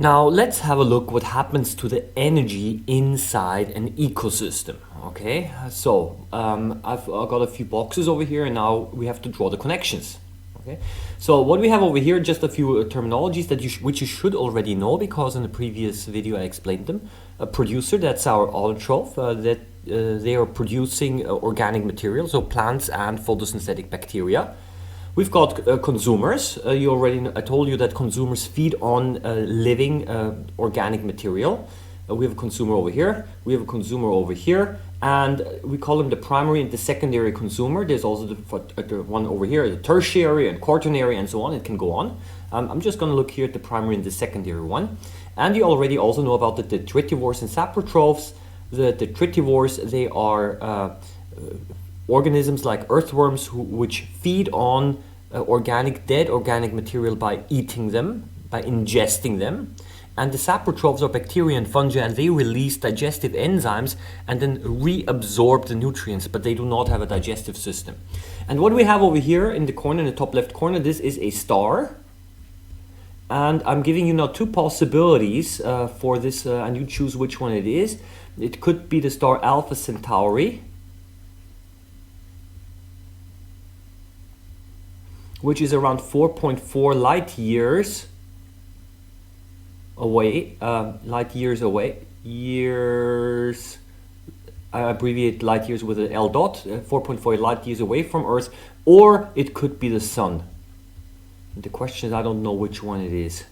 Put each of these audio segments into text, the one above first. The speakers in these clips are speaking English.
Now let's have a look what happens to the energy inside an ecosystem. Okay, so I've got a few boxes over here, and now we have to draw the connections. Okay, so what we have over here, just a few terminologies that which you should already know, because in the previous video I explained them. A producer, that's our autotroph, that they are producing organic material, so plants and photosynthetic bacteria. We've got consumers. I told you that consumers feed on living organic material. We have a consumer over here, we have a consumer over here, and we call them the primary and the secondary consumer. There's also the one over here, the tertiary and quaternary and so on. It can go on. I'm just going to look here at the primary and the secondary one. And you already also know about the detritivores and saprotrophs. The detritivores, they are organisms like earthworms which feed on dead organic material by eating them, by ingesting them. And the saprotrophs are bacteria and fungi, and they release digestive enzymes and then reabsorb the nutrients, but they do not have a digestive system. And what we have over here in the corner, in the top left corner, this is a star. And I'm giving you now two possibilities for this, and you choose which one it is. It could be the star Alpha Centauri, which is around 4.4 light years away. I abbreviate light years with an L dot, 4.4 light years away from Earth, or it could be the Sun. The question is, I don't know which one it is.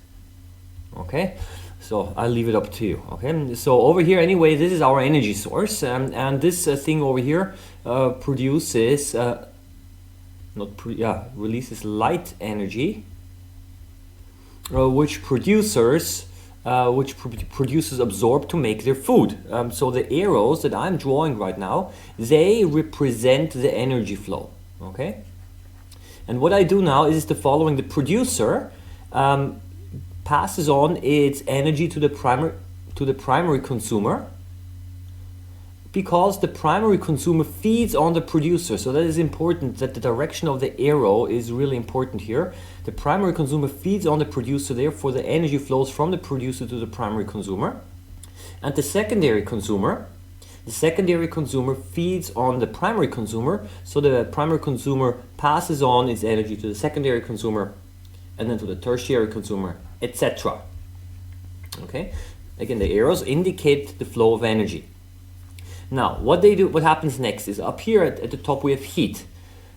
Okay, so I'll leave it up to you. Okay, so over here anyway, this is our energy source, and this thing over here produces releases light energy, which producers absorb to make their food. So the arrows that I'm drawing right now, they represent the energy flow. Okay, and what I do now is the following: the producer passes on its energy to the primary consumer, because the primary consumer feeds on the producer. So that is important, that the direction of the arrow is really important here. The primary consumer feeds on the producer, therefore the energy flows from the producer to the primary consumer. And the secondary consumer feeds on the primary consumer, so the primary consumer passes on its energy to the secondary consumer, and then to the tertiary consumer, etc. Okay, again, the arrows indicate the flow of energy. Now, what happens next is up here at the top we have heat.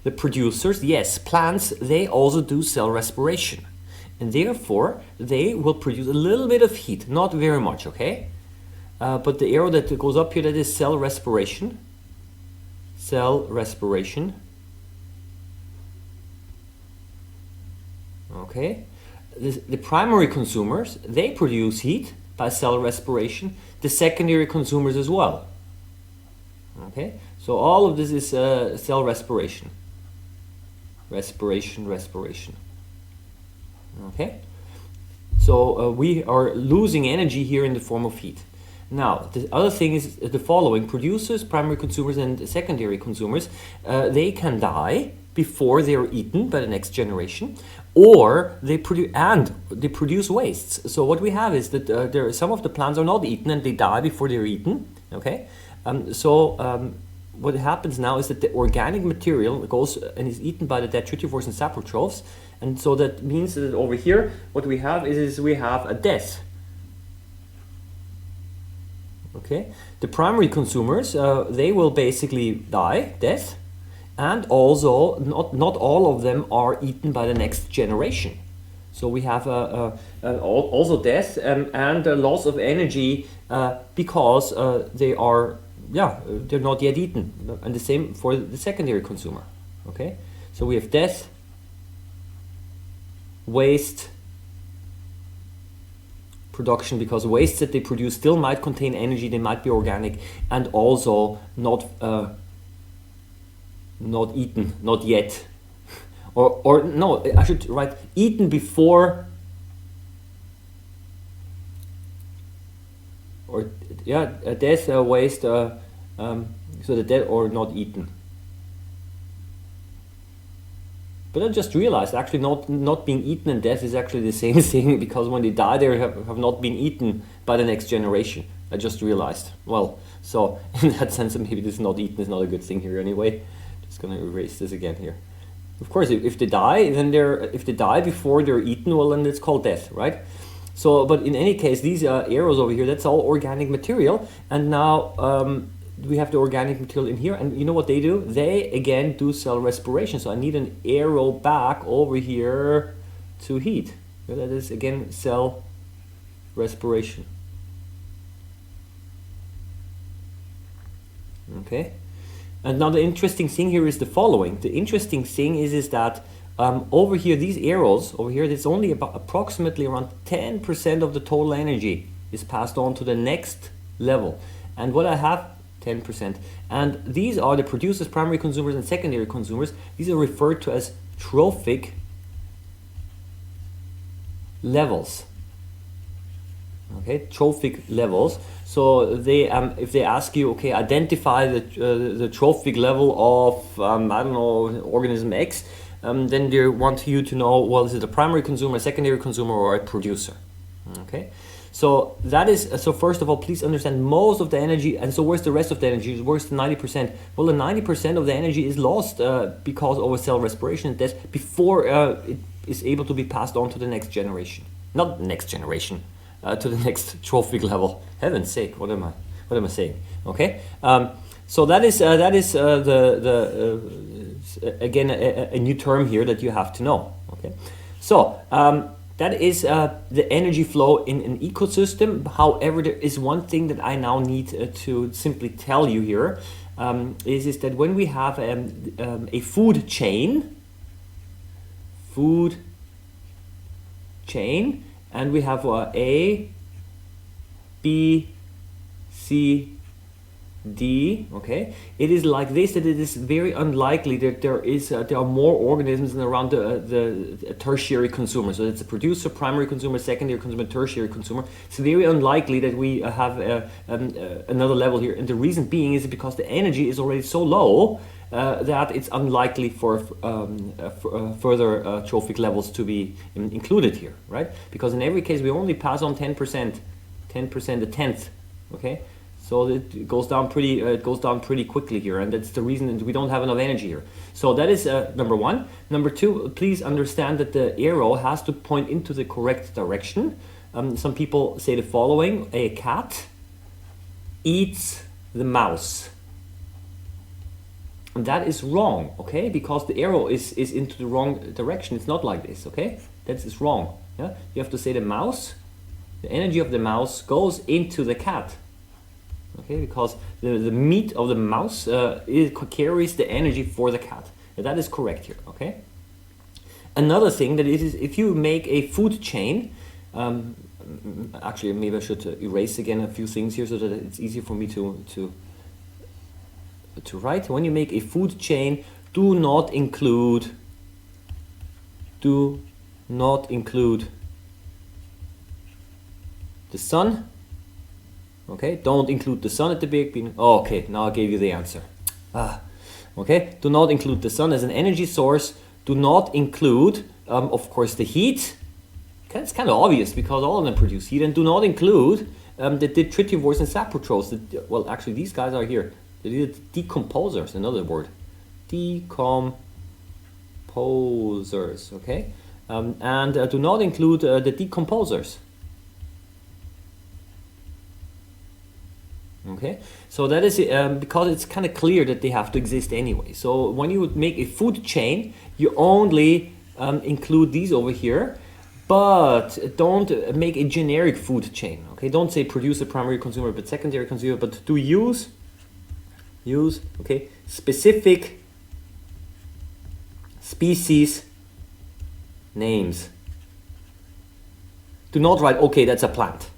The producers, yes, plants, they also do cell respiration. And therefore, they will produce a little bit of heat, not very much, okay? But the arrow that goes up here, that is cell respiration. Cell respiration. Okay? The primary consumers, they produce heat by cell respiration. The secondary consumers as well. Okay, so all of this is cell respiration. Respiration. Okay, so we are losing energy here in the form of heat. Now, the other thing is the following: producers, primary consumers, and secondary consumers, they can die before they are eaten by the next generation, or they produce wastes. So what we have is that some of the plants are not eaten and they die before they're eaten. Okay. What happens now is that the organic material goes and is eaten by the detritivores and saprotrophs, and so that means that over here what we have is we have a death. Okay, the primary consumers, they will basically die, death, and also not all of them are eaten by the next generation. So we have also death and a loss of energy because they're not yet eaten, and the same for the secondary consumer. Okay, so we have death, waste, production, because wastes that they produce still might contain energy, they might be organic, and also not eaten, not yet, or no, I should write eaten before, or death, waste, so the dead or not eaten. But I just realized actually not being eaten and death is actually the same thing, because when they die they have not been eaten by the next generation. I just realized. Well, so in that sense maybe this not eaten is not a good thing here anyway. Just gonna erase this again here. Of course, if they die, then if they die before they're eaten, well then it's called death, right? So, but in any case, these arrows over here, that's all organic material, and now we have the organic material in here, and you know what they do? They again do cell respiration. So I need an arrow back over here to heat. So that is again cell respiration. Okay, and now the interesting thing here is the following. The interesting thing is that over here, these arrows over here, it's only about approximately around 10% of the total energy is passed on to the next level. And what I have, 10%. And these are the producers, primary consumers, and secondary consumers. These are referred to as trophic levels. Okay, trophic levels. So they, if they ask you, okay, identify the trophic level of, I don't know, organism X, then they want you to know, well, is it a primary consumer, a secondary consumer, or a producer? Okay, so that is, so first of all, please understand most of the energy, and so where's the rest of the energy? Where's the 90%? Well, the 90% of the energy is lost because of cell respiration and death before it is able to be passed on to the next generation. Not next generation, to the next trophic level. Heaven's sake, what am I saying? Okay, so that is again a new term here that you have to know. Okay, so that is the energy flow in an ecosystem. However, there is one thing that I now need to simply tell you here, is that when we have a food chain, and we have A, B, C, D, okay, it is like this, that it is very unlikely that there are more organisms than around the tertiary consumer. So it's a producer, primary consumer, secondary consumer, tertiary consumer. It's very unlikely that we have another level here, and the reason being is because the energy is already so low that it's unlikely for further trophic levels to be included here, right? Because in every case we only pass on 10%, a tenth, okay? So it goes down pretty quickly here, and that's the reason that we don't have enough energy here. So that is number one. Number two, please understand that the arrow has to point into the correct direction. Some people say the following: a cat eats the mouse. And that is wrong, okay? Because the arrow is into the wrong direction. It's not like this, okay? That is wrong. Yeah, you have to say the mouse. The energy of the mouse goes into the cat. Okay, because the meat of the mouse carries the energy for the cat. And that is correct here, okay? Another thing that it is, if you make a food chain, actually maybe I should erase again a few things here so that it's easier for me to write. When you make a food chain, do not include the sun. Okay, don't include the sun at the beginning. Oh, okay, now I gave you the answer. Okay, do not include the sun as an energy source. Do not include, of course, the heat. Okay, it's kind of obvious because all of them produce heat. And do not include the detritivores and saprotrophs. Well, actually, these guys are here. The decomposers, another word. Decomposers, okay? And do not include the decomposers. Okay, so that is because it's kind of clear that they have to exist anyway. So when you would make a food chain, you only include these over here, but don't make a generic food chain. Okay, don't say producer, primary consumer, but secondary consumer, but do use okay, specific species names. Do not write, okay, that's a plant.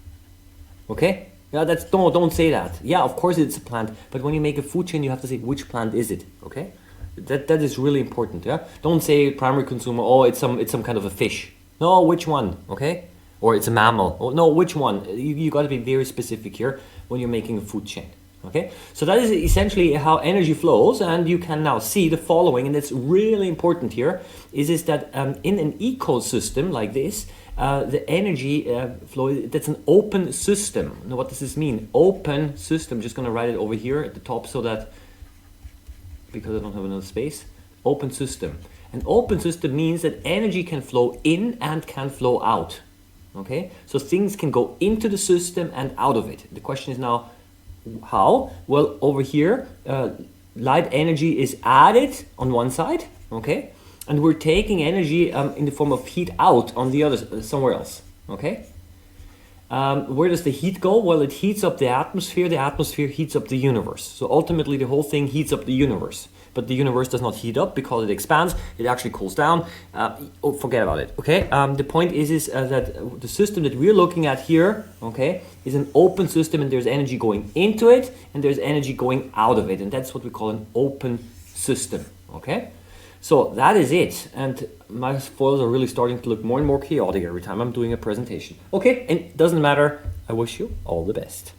Okay. Yeah, that's don't say that. Yeah, of course it's a plant, but when you make a food chain, you have to say which plant is it. Okay, that is really important. Yeah, don't say primary consumer. Oh, it's some kind of a fish. No, which one? Okay, or it's a mammal. Oh, no, which one? You got to be very specific here when you're making a food chain. Okay, so that is essentially how energy flows, and you can now see the following, and it's really important here, is that in an ecosystem like this, the energy flow, that's an open system. Now what does this mean? Open system, just going to write it over here at the top so that, because I don't have enough space, open system. An open system means that energy can flow in and can flow out. Okay, so things can go into the system and out of it. The question is now, how? Well, over here, light energy is added on one side, okay, and we're taking energy in the form of heat out on the other, somewhere else, okay. Where does the heat go? Well, it heats up the atmosphere heats up the universe. So ultimately the whole thing heats up the universe. But the universe does not heat up because it expands, it actually cools down. Forget about it, okay? The point is that the system that we're looking at here, okay, is an open system, and there's energy going into it and there's energy going out of it. And that's what we call an open system, okay? So that is it, and my foils are really starting to look more and more chaotic every time I'm doing a presentation. Okay, and it doesn't matter, I wish you all the best.